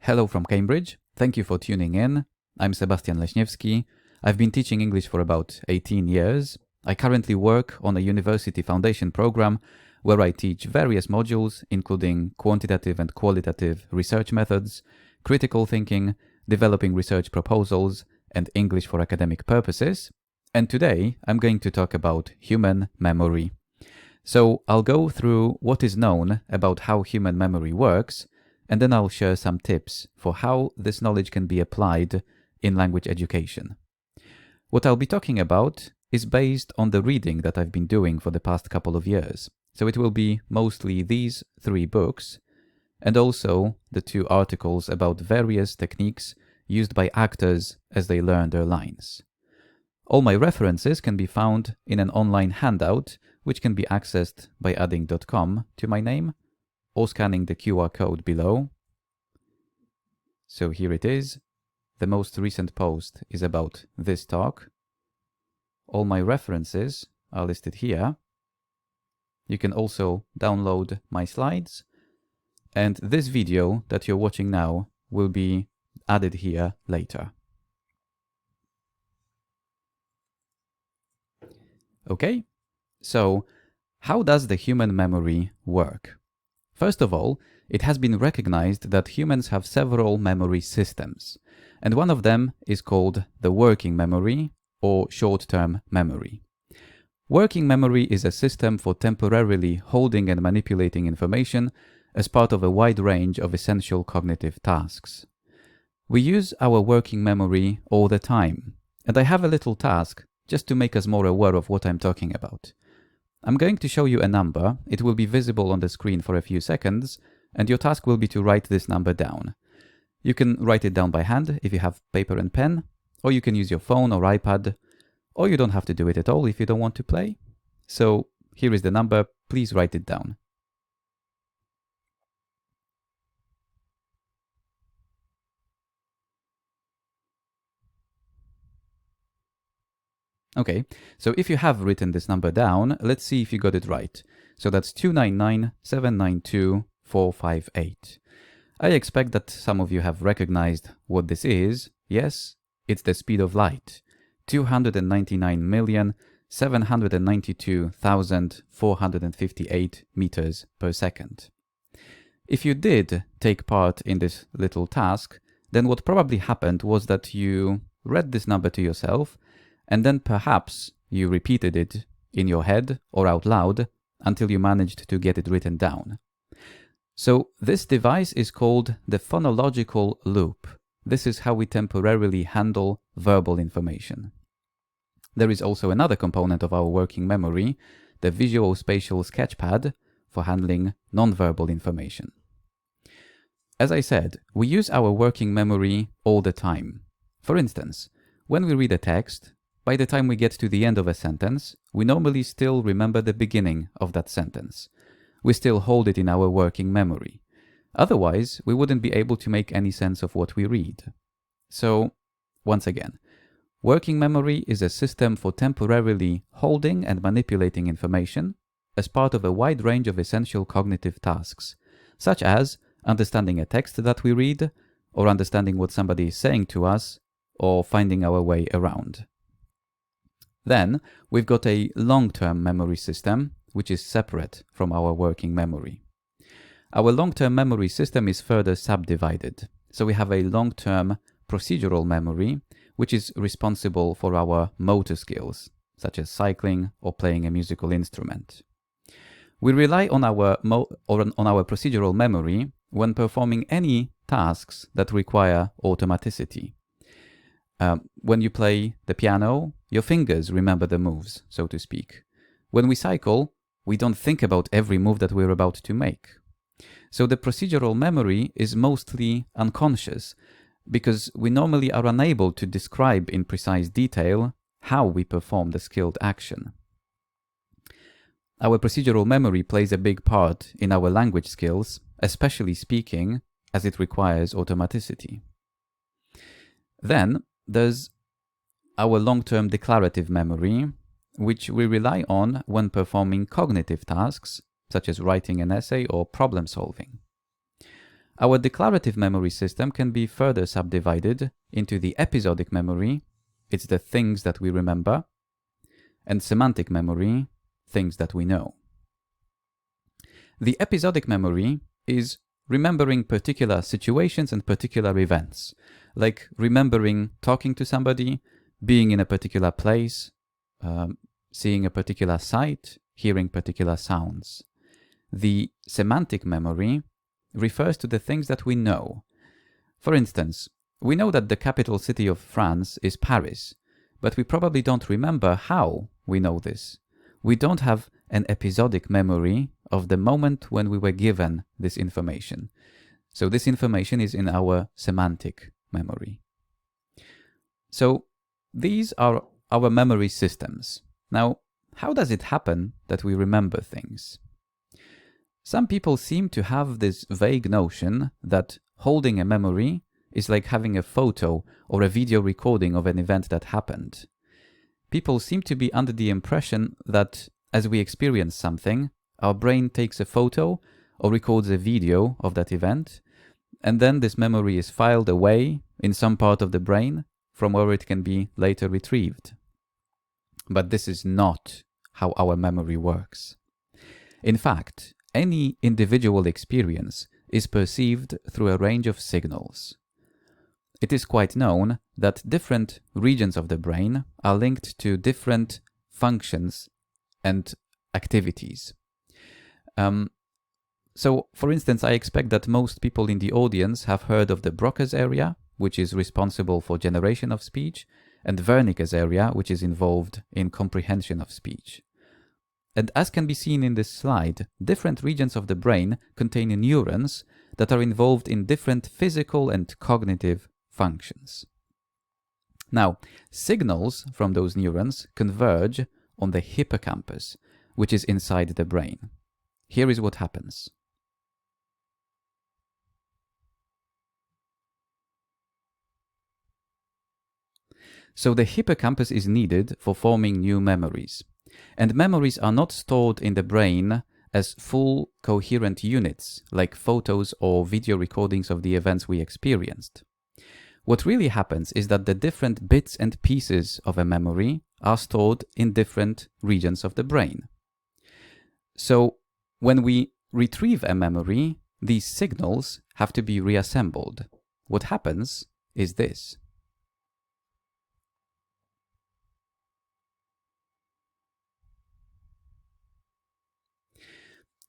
Hello from Cambridge. Thank you for tuning in. I'm Sebastian Leśniewski. I've been teaching English for about 18 years. I currently work on a university foundation program where I teach various modules, including quantitative and qualitative research methods, critical thinking, developing research proposals, and English for academic purposes. And today I'm going to talk about human memory. So I'll go through what is known about how human memory works, and then I'll share some tips for how this knowledge can be applied in language education. What I'll be talking about is based on the reading that I've been doing for the past couple of years. So it will be mostly these 3 books, and also the 2 articles about various techniques used by actors as they learn their lines. All my references can be found in an online handout, which can be accessed by adding .com to my name or scanning the QR code below. So here it is. The most recent post is about this talk. All my references are listed here. You can also download my slides, and this video that you're watching now will be added here later. Okay, so how does the human memory work? First of all, it has been recognized that humans have several memory systems, and one of them is called the working memory or short-term memory. Working memory is a system for temporarily holding and manipulating information as part of a wide range of essential cognitive tasks. We use our working memory all the time, and I have a little task just to make us more aware of what I'm talking about. I'm going to show you a number. It will be visible on the screen for a few seconds, and your task will be to write this number down. You can write it down by hand if you have paper and pen, or you can use your phone or iPad, or you don't have to do it at all if you don't want to play. So here is the number. Please write it down. Okay, so if you have written this number down, let's see if you got it right. So that's 299,792,458. I expect that some of you have recognized what this is. Yes, it's the speed of light. 299,792,458 meters per second. If you did take part in this little task, then what probably happened was that you read this number to yourself, and then perhaps you repeated it in your head or out loud until you managed to get it written down. So this device is called the phonological loop. This is how we temporarily handle verbal information. There is also another component of our working memory, the visual spatial sketchpad, for handling nonverbal information. As I said, we use our working memory all the time. For instance, when we read a text, by the time we get to the end of a sentence, we normally still remember the beginning of that sentence. We still hold it in our working memory. Otherwise, we wouldn't be able to make any sense of what we read. So, once again, working memory is a system for temporarily holding and manipulating information as part of a wide range of essential cognitive tasks, such as understanding a text that we read, or understanding what somebody is saying to us, or finding our way around. Then, we've got a long-term memory system, which is separate from our working memory. Our long-term memory system is further subdivided. So we have a long-term procedural memory, which is responsible for our motor skills, such as cycling or playing a musical instrument. We rely on our procedural memory when performing any tasks that require automaticity. When you play the piano, your fingers remember the moves, so to speak. When we cycle, we don't think about every move that we're about to make. So the procedural memory is mostly unconscious, because we normally are unable to describe in precise detail how we perform the skilled action. Our procedural memory plays a big part in our language skills, especially speaking, as it requires automaticity. Then there's our long-term declarative memory, which we rely on when performing cognitive tasks, such as writing an essay or problem solving. Our declarative memory system can be further subdivided into the episodic memory, it's the things that we remember, and semantic memory, things that we know. The episodic memory is remembering particular situations and particular events, like remembering talking to somebody, being in a particular place, seeing a particular sight, hearing particular sounds. The semantic memory refers to the things that we know. For instance, we know that the capital city of France is Paris, but we probably don't remember how we know this. We don't have an episodic memory of the moment when we were given this information. So this information is in our semantic memory. So these are our memory systems. Now, how does it happen that we remember things? Some people seem to have this vague notion that holding a memory is like having a photo or a video recording of an event that happened. People seem to be under the impression that as we experience something, our brain takes a photo or records a video of that event, and then this memory is filed away in some part of the brain from where it can be later retrieved. But this is not how our memory works. In fact, any individual experience is perceived through a range of signals. It is quite known that different regions of the brain are linked to different functions and activities. So, for instance, I expect that most people in the audience have heard of the Broca's area, which is responsible for generation of speech, and Wernicke's area, which is involved in comprehension of speech. And as can be seen in this slide, different regions of the brain contain neurons that are involved in different physical and cognitive functions. Now, signals from those neurons converge on the hippocampus, which is inside the brain. Here is what happens. So the hippocampus is needed for forming new memories. And memories are not stored in the brain as full coherent units, like photos or video recordings of the events we experienced. What really happens is that the different bits and pieces of a memory are stored in different regions of the brain. So when we retrieve a memory, these signals have to be reassembled. What happens is this.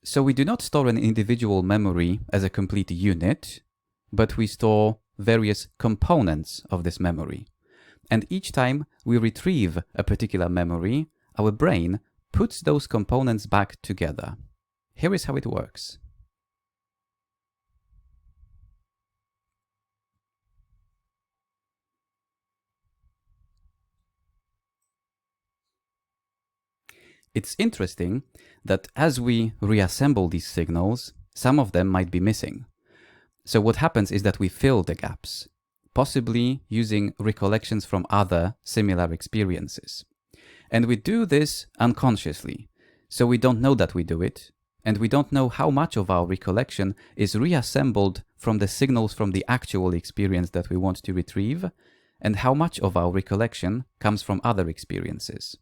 So we do not store an individual memory as a complete unit, but we store various components of this memory. And each time we retrieve a particular memory, our brain puts those components back together. Here is how it works. It's interesting that as we reassemble these signals, some of them might be missing. So what happens is that we fill the gaps, possibly using recollections from other similar experiences. And we do this unconsciously, so we don't know that we do it, and we don't know how much of our recollection is reassembled from the signals from the actual experience that we want to retrieve, and how much of our recollection comes from other experiences.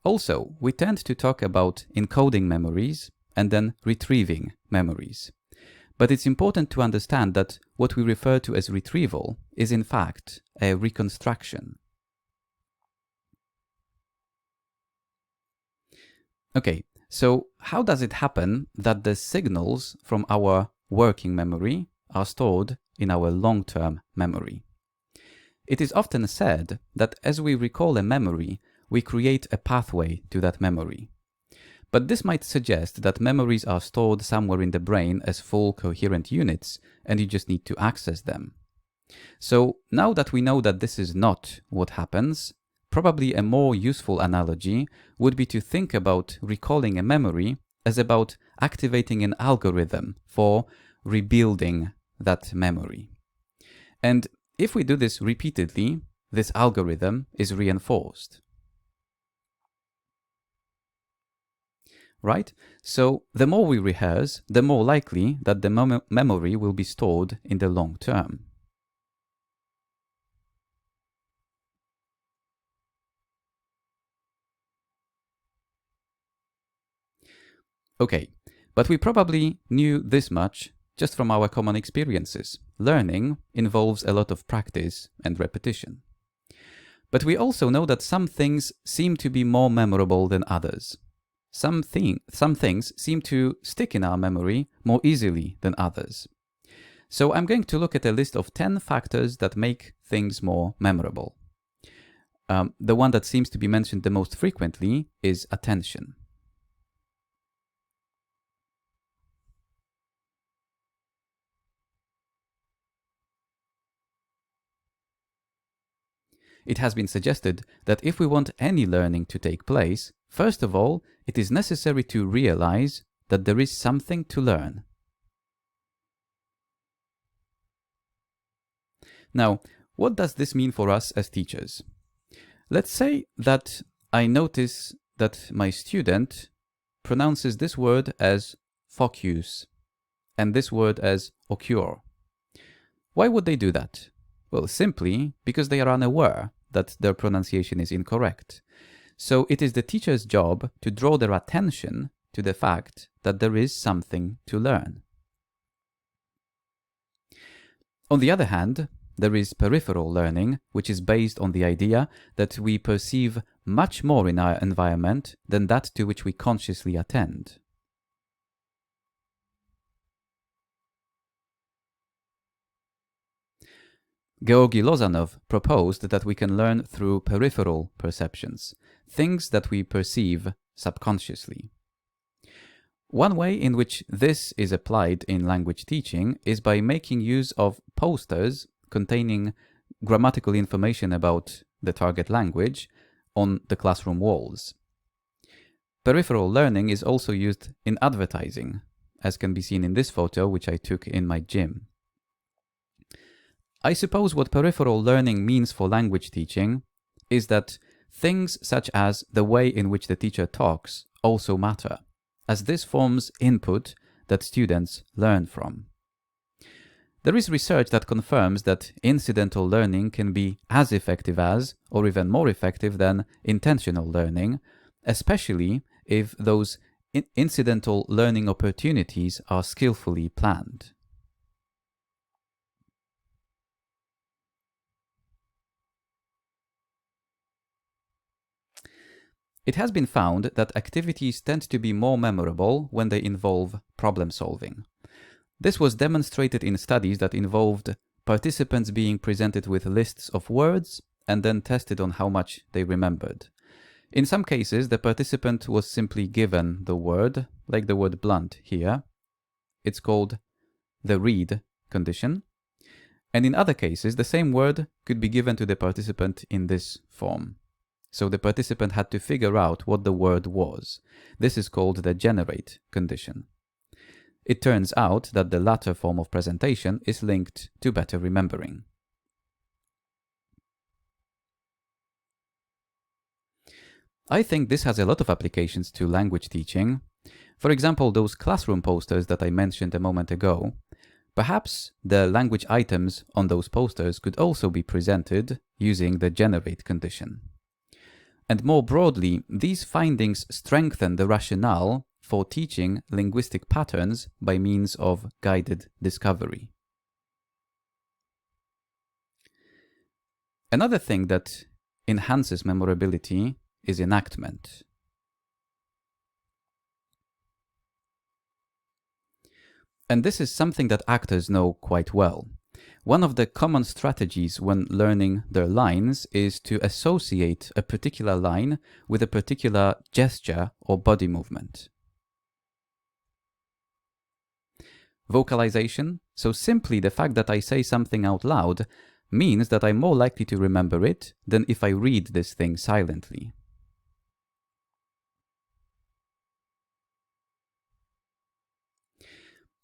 Also, we tend to talk about encoding memories and then retrieving memories. But it's important to understand that what we refer to as retrieval is in fact a reconstruction. Okay, so how does it happen that the signals from our working memory are stored in our long-term memory? It is often said that as we recall a memory, we create a pathway to that memory. But this might suggest that memories are stored somewhere in the brain as full coherent units, and you just need to access them. So now that we know that this is not what happens, probably a more useful analogy would be to think about recalling a memory as about activating an algorithm for rebuilding that memory. And if we do this repeatedly, this algorithm is reinforced. right? So the more we rehearse, the more likely that the memory will be stored in the long term. Okay, but we probably knew this much just from our common experiences. Learning involves a lot of practice and repetition. But we also know that some things seem to be more memorable than others. Some things seem to stick in our memory more easily than others. So I'm going to look at a list of 10 factors that make things more memorable. The one that seems to be mentioned the most frequently is attention. It has been suggested that if we want any learning to take place, first of all, it is necessary to realize that there is something to learn. Now, what does this mean for us as teachers? Let's say that I notice that my student pronounces this word as focus and this word as occur. Why would they do that? Well, simply because they are unaware that their pronunciation is incorrect. So it is the teacher's job to draw their attention to the fact that there is something to learn. On the other hand, there is peripheral learning, which is based on the idea that we perceive much more in our environment than that to which we consciously attend. Georgy Lozanov proposed that we can learn through peripheral perceptions, things that we perceive subconsciously. One way in which this is applied in language teaching is by making use of posters containing grammatical information about the target language on the classroom walls. Peripheral learning is also used in advertising, as can be seen in this photo which I took in my gym. I suppose what peripheral learning means for language teaching is that things such as the way in which the teacher talks also matter, as this forms input that students learn from. There is research that confirms that incidental learning can be as effective as, or even more effective than, intentional learning, especially if those incidental learning opportunities are skillfully planned. It has been found that activities tend to be more memorable when they involve problem solving. This was demonstrated in studies that involved participants being presented with lists of words and then tested on how much they remembered. In some cases, the participant was simply given the word, like the word blunt here. It's called the read condition. And in other cases, the same word could be given to the participant in this form. So the participant had to figure out what the word was. This is called the generate condition. It turns out that the latter form of presentation is linked to better remembering. I think this has a lot of applications to language teaching. For example, those classroom posters that I mentioned a moment ago. Perhaps the language items on those posters could also be presented using the generate condition. And more broadly, these findings strengthen the rationale for teaching linguistic patterns by means of guided discovery. Another thing that enhances memorability is enactment. And this is something that actors know quite well. One of the common strategies when learning their lines is to associate a particular line with a particular gesture or body movement. Vocalization, so simply the fact that I say something out loud, means that I'm more likely to remember it than if I read this thing silently.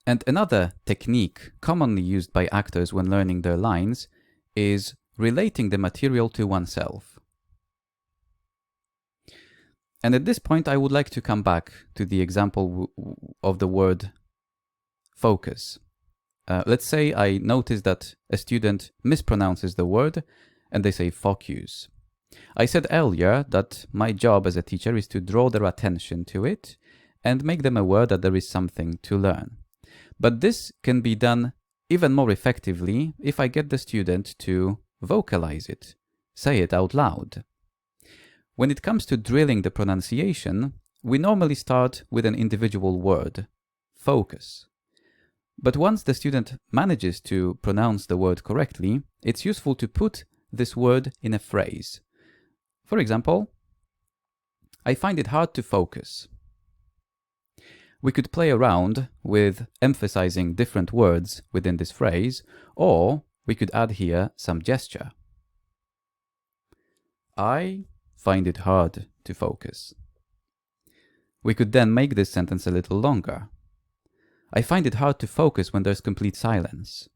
And another technique commonly used by actors when learning their lines is relating the material to oneself. And at this point, I would like to come back to the example of the word focus. Let's say I notice that a student mispronounces the word and they say focus. I said earlier that my job as a teacher is to draw their attention to it and make them aware that there is something to learn. But this can be done even more effectively if I get the student to vocalize it, say it out loud. When it comes to drilling the pronunciation, we normally start with an individual word, focus. But once the student manages to pronounce the word correctly, it's useful to put this word in a phrase. For example, I find it hard to focus. We could play around with emphasizing different words within this phrase, or we could add here some gesture. I find it hard to focus. We could then make this sentence a little longer. I find it hard to focus when there's complete silence.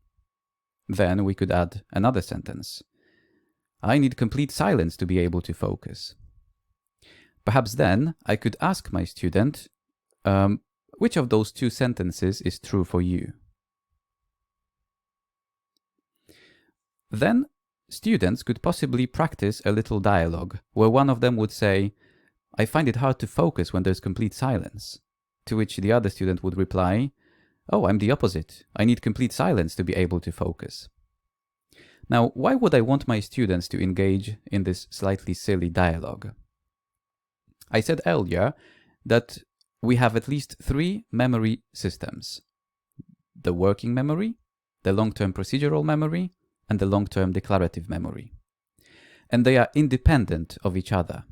Then we could add another sentence. I need complete silence to be able to focus. Perhaps then I could ask my student, which of those two sentences is true for you? Then students could possibly practice a little dialogue where one of them would say, I find it hard to focus when there's complete silence. To which the other student would reply, oh, I'm the opposite. I need complete silence to be able to focus. Now, why would I want my students to engage in this slightly silly dialogue? I said earlier that we have at least 3 memory systems: the working memory, the long-term procedural memory, and the long-term declarative memory. And they are independent of each other.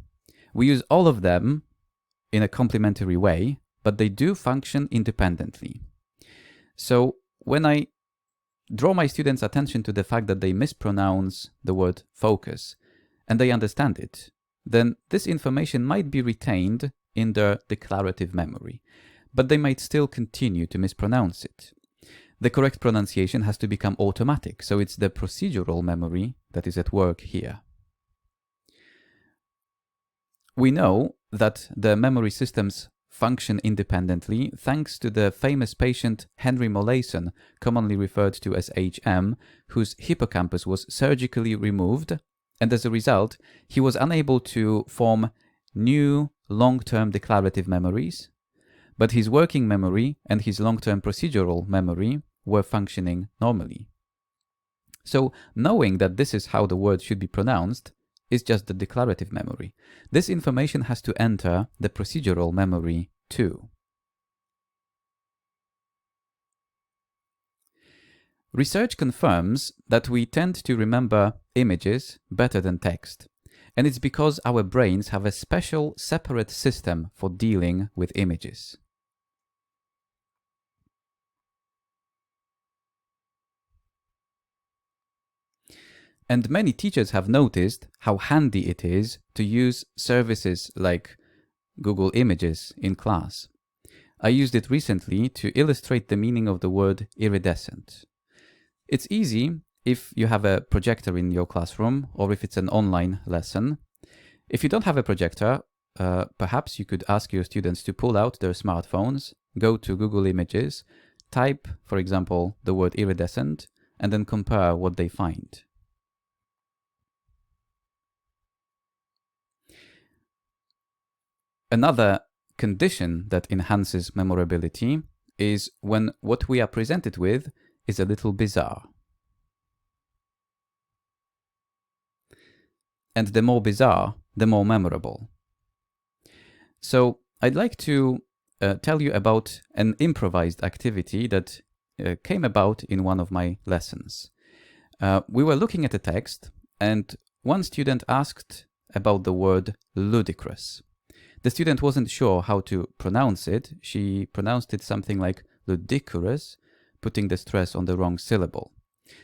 We use all of them in a complementary way, but they do function independently. So when I draw my students' attention to the fact that they mispronounce the word focus, and they understand it, then this information might be retained in their declarative memory, but they might still continue to mispronounce it. The correct pronunciation has to become automatic, so it's the procedural memory that is at work here. We know that the memory systems function independently thanks to the famous patient Henry Molaison, commonly referred to as HM, whose hippocampus was surgically removed, and as a result, he was unable to form new long-term declarative memories, but his working memory and his long-term procedural memory were functioning normally. So knowing that this is how the word should be pronounced is just the declarative memory. This information has to enter the procedural memory too. Research confirms that we tend to remember images better than text, and it's because our brains have a special separate system for dealing with images. And many teachers have noticed how handy it is to use services like Google Images in class. I used it recently to illustrate the meaning of the word iridescent. It's easy if you have a projector in your classroom or if it's an online lesson. If you don't have a projector, perhaps you could ask your students to pull out their smartphones, go to Google Images, type, for example, the word iridescent, and then compare what they find. Another condition that enhances memorability is when what we are presented with is a little bizarre. And the more bizarre, the more memorable. So I'd like to tell you about an improvised activity that came about in one of my lessons. We were looking at a text, and one student asked about the word ludicrous. The student wasn't sure how to pronounce it. She pronounced it something like ludicrous, putting the stress on the wrong syllable.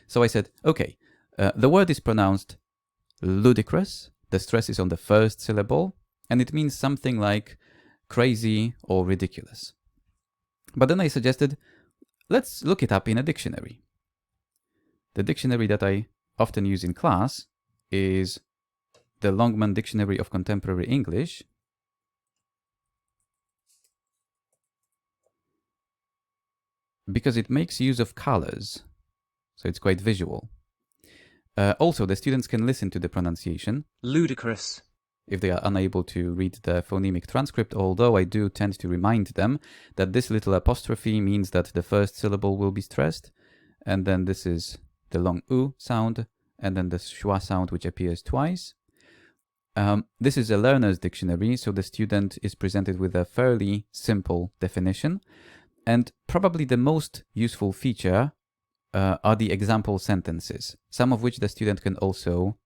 So I said, okay, the word is pronounced ludicrous, the stress is on the first syllable, and it means something like crazy or ridiculous. But then I suggested, let's look it up in a dictionary. The dictionary that I often use in class is the Longman Dictionary of Contemporary English, because it makes use of colors, so it's quite visual. Also, the students can listen to the pronunciation. Ludicrous. If they are unable to read the phonemic transcript, although I do tend to remind them that this little apostrophe means that the first syllable will be stressed, and then this is the long U sound, and then the schwa sound, which appears twice. This is a learner's dictionary, so the student is presented with a fairly simple definition, and probably the most useful feature are the example sentences, some of which the student can also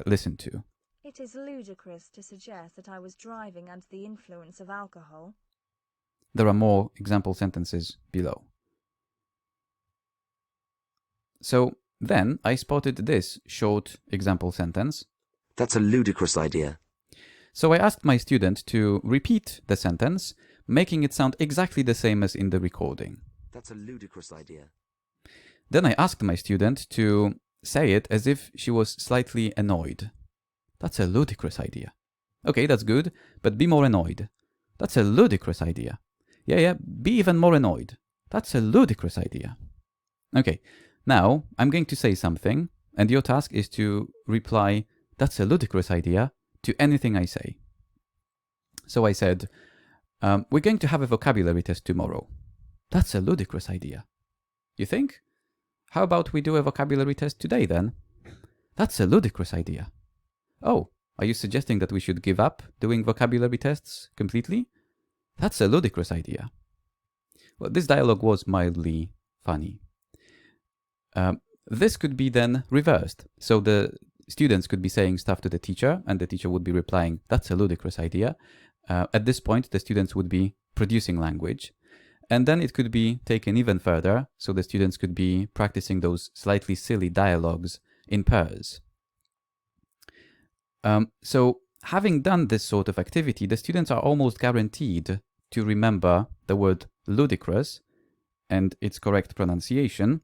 listen to. It is ludicrous to suggest that I was driving under the influence of alcohol. There are more example sentences below. So then I spotted this short example sentence. That's a ludicrous idea. So I asked my student to repeat the sentence, making it sound exactly the same as in the recording. That's a ludicrous idea. Then I asked my student to say it as if she was slightly annoyed. That's a ludicrous idea. Okay, that's good, but be more annoyed. That's a ludicrous idea. Yeah, be even more annoyed. That's a ludicrous idea. Okay, now I'm going to say something, and your task is to reply, that's a ludicrous idea, to anything I say. So I said, we're going to have a vocabulary test tomorrow. That's a ludicrous idea. You think? How about we do a vocabulary test today then? That's a ludicrous idea. Oh, are you suggesting that we should give up doing vocabulary tests completely? That's a ludicrous idea. Well, this dialogue was mildly funny. This could be then reversed. So the students could be saying stuff to the teacher, and the teacher would be replying, that's a ludicrous idea. At this point, the students would be producing language. And then it could be taken even further, so the students could be practicing those slightly silly dialogues in pairs. So having done this sort of activity, the students are almost guaranteed to remember the word ludicrous and its correct pronunciation.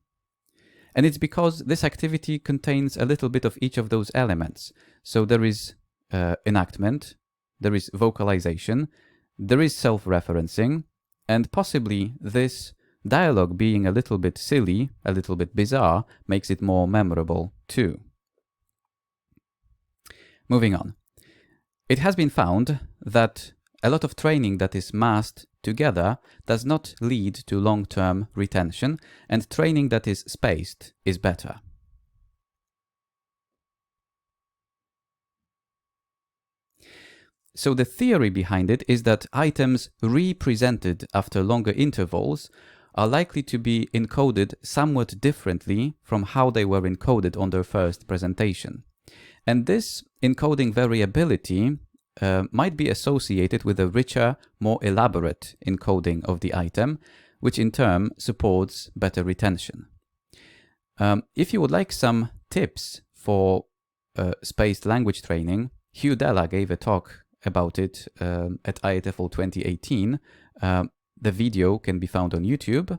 And it's because this activity contains a little bit of each of those elements. So there is enactment, there is vocalization, there is self-referencing, and possibly this dialogue being a little bit silly, a little bit bizarre, makes it more memorable too. Moving on. It has been found that a lot of training that is massed together does not lead to long-term retention, and training that is spaced is better. So the theory behind it is that items represented after longer intervals are likely to be encoded somewhat differently from how they were encoded on their first presentation. And this encoding variability might be associated with a richer, more elaborate encoding of the item, which in turn supports better retention. If you would like some tips for spaced language training, Hugh Della gave a talk about it at IATEFL 2018. The video can be found on YouTube.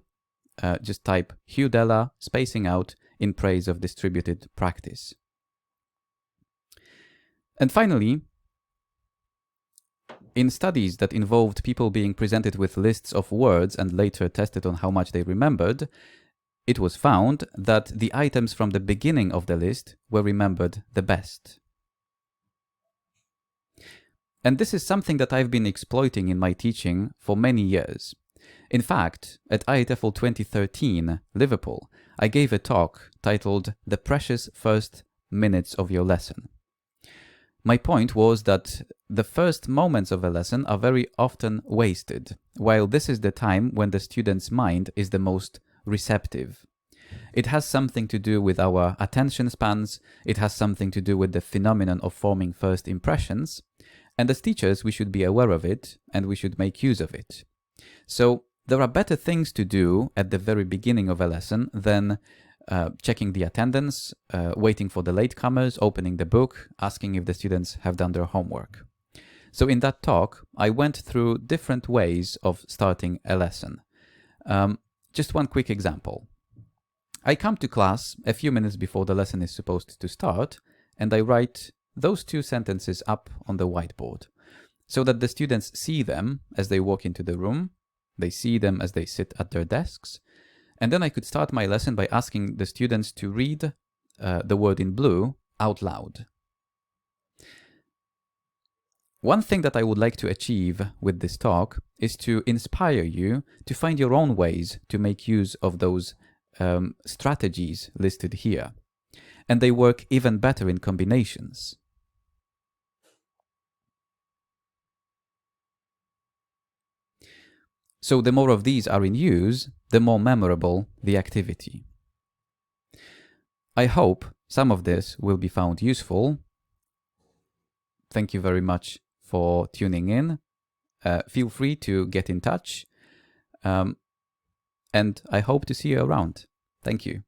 Just type Hugh Della spacing out in praise of distributed practice. And finally, in studies that involved people being presented with lists of words and later tested on how much they remembered, it was found that the items from the beginning of the list were remembered the best. And this is something that I've been exploiting in my teaching for many years. In fact, at IATEFL 2013, Liverpool, I gave a talk titled The Precious First Minutes of Your Lesson. My point was that the first moments of a lesson are very often wasted, while this is the time when the student's mind is the most receptive. It has something to do with our attention spans, it has something to do with the phenomenon of forming first impressions, and as teachers we should be aware of it and we should make use of it. So there are better things to do at the very beginning of a lesson than checking the attendance, waiting for the latecomers, opening the book, asking if the students have done their homework. So in that talk, I went through different ways of starting a lesson. Just one quick example. I come to class a few minutes before the lesson is supposed to start, and I write those two sentences up on the whiteboard, so that the students see them as they walk into the room, they see them as they sit at their desks, And then I could start my lesson by asking the students to read the word in blue out loud. One thing that I would like to achieve with this talk is to inspire you to find your own ways to make use of those strategies listed here. And they work even better in combinations. So the more of these are in use, the more memorable the activity. I hope some of this will be found useful. Thank you very much for tuning in. Feel free to get in touch. And I hope to see you around. Thank you.